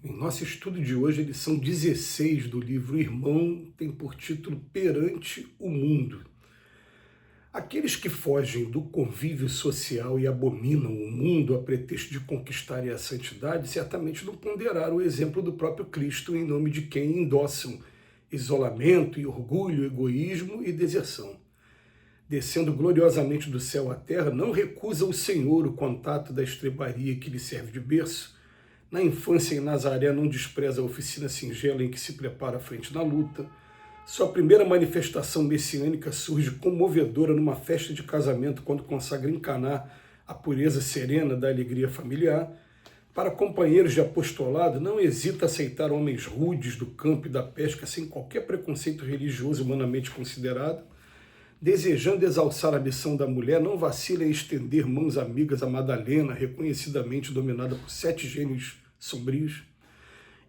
Em nosso estudo de hoje, a lição 16 do livro Irmão tem por título Perante o Mundo. Aqueles que fogem do convívio social e abominam o mundo a pretexto de conquistarem a santidade, certamente não ponderaram o exemplo do próprio Cristo, em nome de quem endossam isolamento e orgulho, egoísmo e deserção. Descendo gloriosamente do céu à terra, não recusa o Senhor o contato da estrebaria que lhe serve de berço. Na infância em Nazaré não despreza a oficina singela em que se prepara à frente da luta. Sua primeira manifestação messiânica surge comovedora numa festa de casamento, quando consagra em Caná a pureza serena da alegria familiar. Para companheiros de apostolado, não hesita aceitar homens rudes do campo e da pesca sem qualquer preconceito religioso humanamente considerado. Desejando exalçar a missão da mulher, não vacila em estender mãos amigas a Madalena, reconhecidamente dominada por 7 gênios sombrios.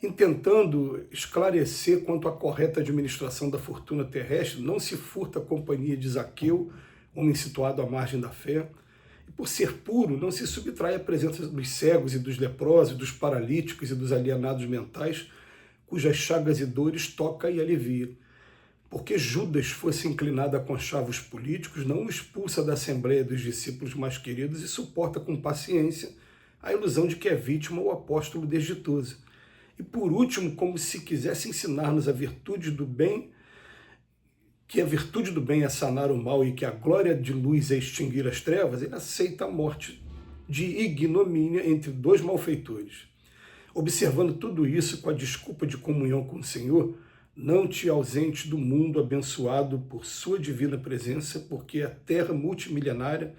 Intentando esclarecer quanto à correta administração da fortuna terrestre, não se furta a companhia de Zaqueu, homem situado à margem da fé. E por ser puro, não se subtrai à presença dos cegos e dos leprosos, dos paralíticos e dos alienados mentais, cujas chagas e dores toca e alivia. Porque Judas fosse inclinado a conchavos políticos, não o expulsa da assembleia dos discípulos mais queridos e suporta com paciência a ilusão de que é vítima o apóstolo desditoso. E por último, como se quisesse ensinar-nos a virtude do bem, que a virtude do bem é sanar o mal e que a glória de luz é extinguir as trevas, ele aceita a morte de ignomínia entre 2 malfeitores. Observando tudo isso com a desculpa de comunhão com o Senhor, não te ausentes do mundo abençoado por sua divina presença, porque a terra multimilenária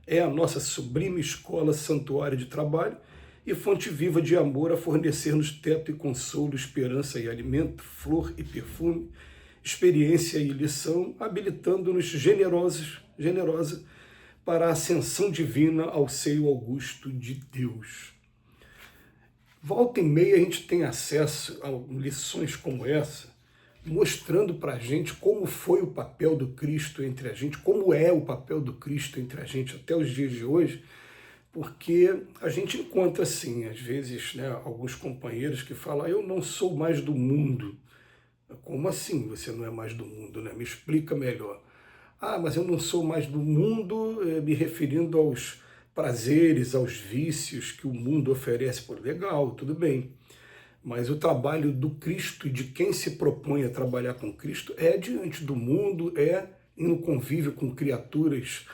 é a nossa sublime escola santuário de trabalho e fonte viva de amor a fornecer-nos teto e consolo, esperança e alimento, flor e perfume, experiência e lição, habilitando-nos generosa para a ascensão divina ao seio augusto de Deus. Volta e meia a gente tem acesso a lições como essa, mostrando para a gente como foi o papel do Cristo entre a gente, como é o papel do Cristo entre a gente até os dias de hoje, porque a gente encontra, assim, às vezes, né, alguns companheiros que falam: eu não sou mais do mundo. Como assim você não é mais do mundo, né? Me explica melhor. Ah, mas eu não sou mais do mundo, me referindo aos prazeres, aos vícios que o mundo oferece. Por legal, tudo bem. Mas o trabalho do Cristo e de quem se propõe a trabalhar com Cristo é diante do mundo, é no convívio com criaturas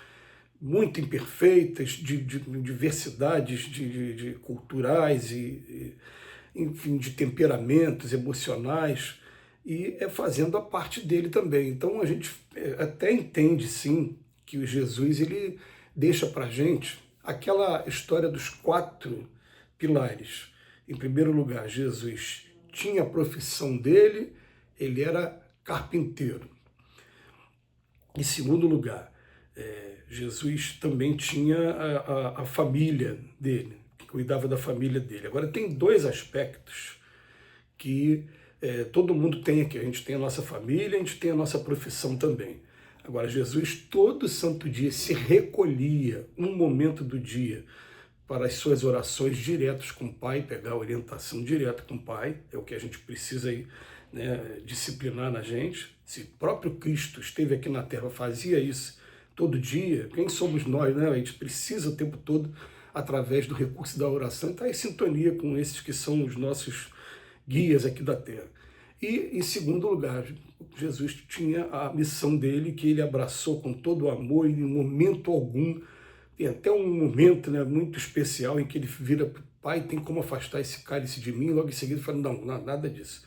muito imperfeitas, de diversidades de culturais enfim, de temperamentos emocionais, e é fazendo a parte dele também. Então a gente até entende, sim, que o Jesus ele deixa para a gente aquela história dos 4 pilares. Em primeiro lugar, Jesus tinha a profissão dele, ele era carpinteiro. Em segundo lugar, Jesus também tinha a família dele, que cuidava da família dele. Agora, tem 2 aspectos que todo mundo tem aqui. A gente tem a nossa família, a gente tem a nossa profissão também. Agora, Jesus todo santo dia se recolhia, um momento do dia, para as suas orações diretas com o Pai, pegar a orientação direta com o Pai, é o que a gente precisa aí, né, disciplinar na gente. Se o próprio Cristo esteve aqui na Terra, fazia isso todo dia, quem somos nós, né? A gente precisa o tempo todo, através do recurso da oração, estar em sintonia com esses que são os nossos guias aqui da Terra. E, em segundo lugar, Jesus tinha a missão dele, que ele abraçou com todo o amor e em momento algum. Tem até um momento, né, muito especial em que ele vira para o Pai: tem como afastar esse cálice de mim? Logo em seguida ele fala: não, nada disso.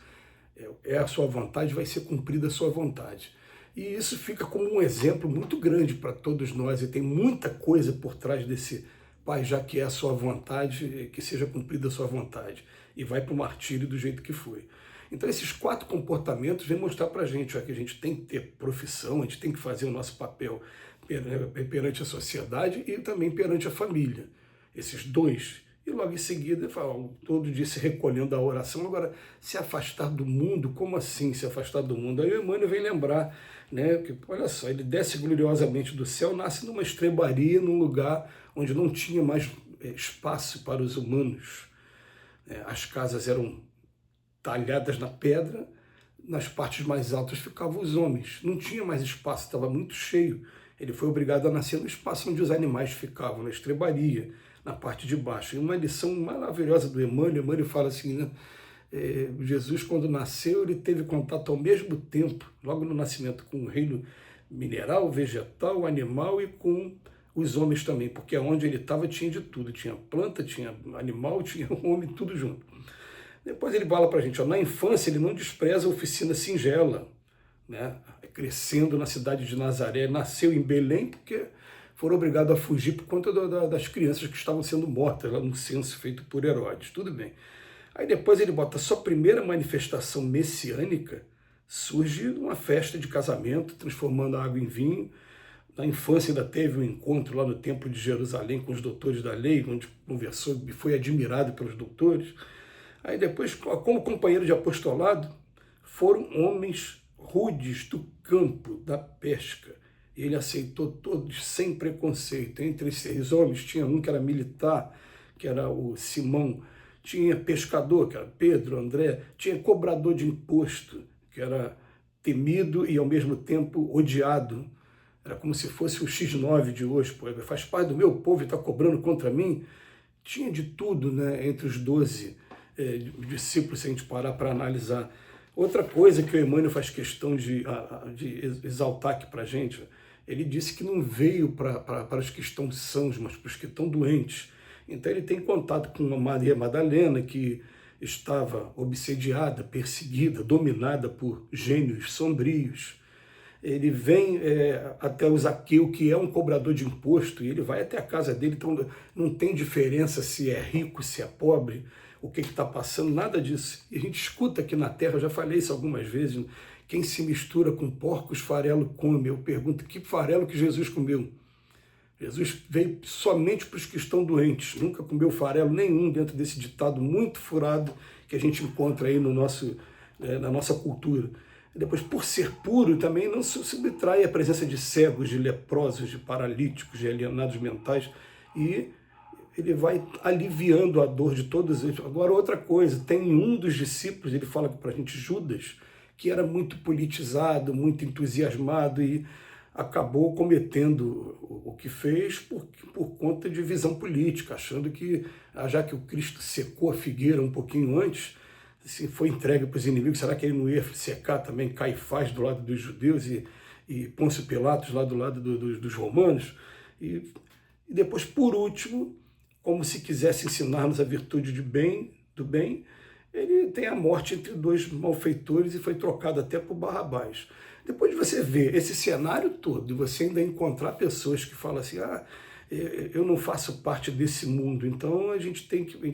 É a sua vontade, vai ser cumprida a sua vontade. E isso fica como um exemplo muito grande para todos nós, e tem muita coisa por trás desse: Pai, já que é a sua vontade, que seja cumprida a sua vontade. E vai para o martírio do jeito que foi. Então esses 4 comportamentos vêm mostrar para a gente que a gente tem que ter profissão, a gente tem que fazer o nosso papel perante a sociedade e também perante a família. Esses 2. E logo em seguida, todo dia se recolhendo à oração. Agora, se afastar do mundo, como assim se afastar do mundo? Aí o Emmanuel vem lembrar, né, que, olha só, ele desce gloriosamente do céu, nasce numa estrebaria, num lugar onde não tinha mais espaço para os humanos. As casas eram talhadas na pedra, nas partes mais altas ficavam os homens. Não tinha mais espaço, estava muito cheio. Ele foi obrigado a nascer no espaço onde os animais ficavam, na estrebaria, na parte de baixo. E uma lição maravilhosa do Emmanuel fala assim, né? Jesus, quando nasceu, ele teve contato ao mesmo tempo, logo no nascimento, com o reino mineral, vegetal, animal e com os homens também, porque onde ele estava tinha de tudo, tinha planta, tinha animal, tinha homem, tudo junto. Depois ele fala para a gente, na infância ele não despreza a oficina singela, né? Crescendo na cidade de Nazaré, nasceu em Belém porque foram obrigados a fugir por conta das crianças que estavam sendo mortas lá no censo feito por Herodes, tudo bem. Aí depois ele bota, sua primeira manifestação messiânica surge numa festa de casamento, transformando a água em vinho. Na infância ainda teve um encontro lá no Templo de Jerusalém com os doutores da lei, onde conversou e foi admirado pelos doutores. Aí depois, como companheiro de apostolado, foram homens rudes do campo, da pesca. Ele aceitou todos sem preconceito. Entre esses homens tinha um que era militar, que era o Simão, tinha pescador, que era Pedro, André, tinha cobrador de imposto, que era temido e ao mesmo tempo odiado. Era como se fosse o X9 de hoje, pô, faz parte do meu povo e está cobrando contra mim. Tinha de tudo, né, entre os 12 discípulos, se a gente parar para analisar. Outra coisa que o Emmanuel faz questão de exaltar aqui para a gente, ele disse que não veio para os que estão sãos, mas para os que estão doentes. Então ele tem contato com uma Maria Madalena que estava obsediada, perseguida, dominada por gênios sombrios. Ele vem até o Zaqueu, que é um cobrador de imposto, e ele vai até a casa dele, então não tem diferença se é rico, se é pobre, o que está passando, nada disso. E a gente escuta aqui na Terra, eu já falei isso algumas vezes, quem se mistura com porcos, farelo come. Eu pergunto, que farelo que Jesus comeu? Jesus veio somente para os que estão doentes, nunca comeu farelo nenhum dentro desse ditado muito furado que a gente encontra aí no na nossa cultura. Depois, por ser puro, também não se subtrai a presença de cegos, de leprosos, de paralíticos, de alienados mentais, e ele vai aliviando a dor de todos eles. Agora, outra coisa, tem um dos discípulos, ele fala para a gente, Judas, que era muito politizado, muito entusiasmado e acabou cometendo o que fez por conta de visão política, achando que, já que o Cristo secou a figueira um pouquinho antes, se foi entregue para os inimigos, será que ele não ia secar também Caifás do lado dos judeus e Pôncio Pilatos lá do lado dos romanos? E depois, por último, como se quisesse ensinar-nos a virtude do bem, ele tem a morte entre dois malfeitores e foi trocado até por Barrabás. Depois de você ver esse cenário todo, e você ainda encontrar pessoas que falam assim, eu não faço parte desse mundo, então a gente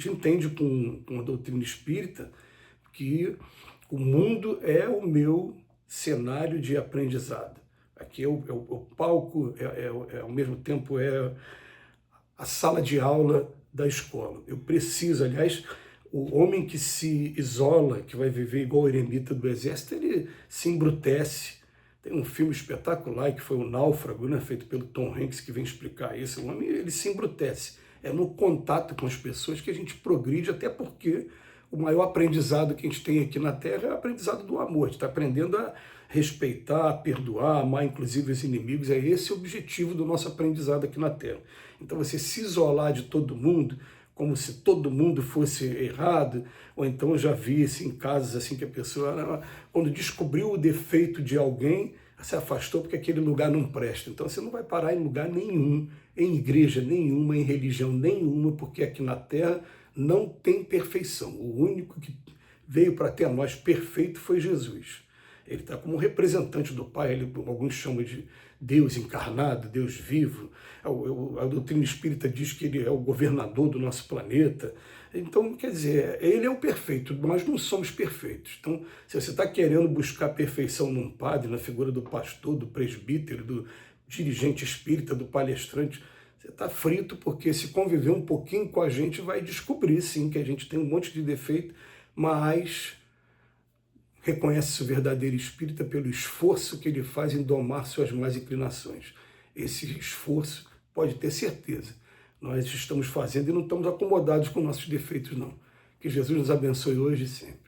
entende com a doutrina espírita que o mundo é o meu cenário de aprendizado. Aqui é o palco, ao mesmo tempo a sala de aula da escola. Eu preciso, aliás, o homem que se isola, que vai viver igual o eremita do exército, ele se embrutece. Tem um filme espetacular que foi o Náufrago, né, feito pelo Tom Hanks, que vem explicar isso. O homem ele se embrutece. É no contato com as pessoas que a gente progride, até porque o maior aprendizado que a gente tem aqui na Terra é o aprendizado do amor. A gente está aprendendo a respeitar, a perdoar, a amar inclusive os inimigos. É esse o objetivo do nosso aprendizado aqui na Terra. Então você se isolar de todo mundo, como se todo mundo fosse errado, ou então eu já vi assim, em casos assim que a pessoa, quando descobriu o defeito de alguém, se afastou porque aquele lugar não presta. Então você não vai parar em lugar nenhum, em igreja nenhuma, em religião nenhuma, porque aqui na Terra não tem perfeição. O único que veio para ter a nós perfeito foi Jesus. Ele está como representante do Pai, alguns chamam de Deus encarnado, Deus vivo. A doutrina espírita diz que ele é o governador do nosso planeta. Então, quer dizer, ele é o perfeito, nós não somos perfeitos. Então, se você está querendo buscar perfeição num padre, na figura do pastor, do presbítero, do dirigente espírita, do palestrante, você está frito, porque se conviver um pouquinho com a gente, vai descobrir, sim, que a gente tem um monte de defeito, mas reconhece-se o verdadeiro espírita pelo esforço que ele faz em domar suas más inclinações. Esse esforço, pode ter certeza, nós estamos fazendo e não estamos acomodados com nossos defeitos, não. Que Jesus nos abençoe hoje e sempre.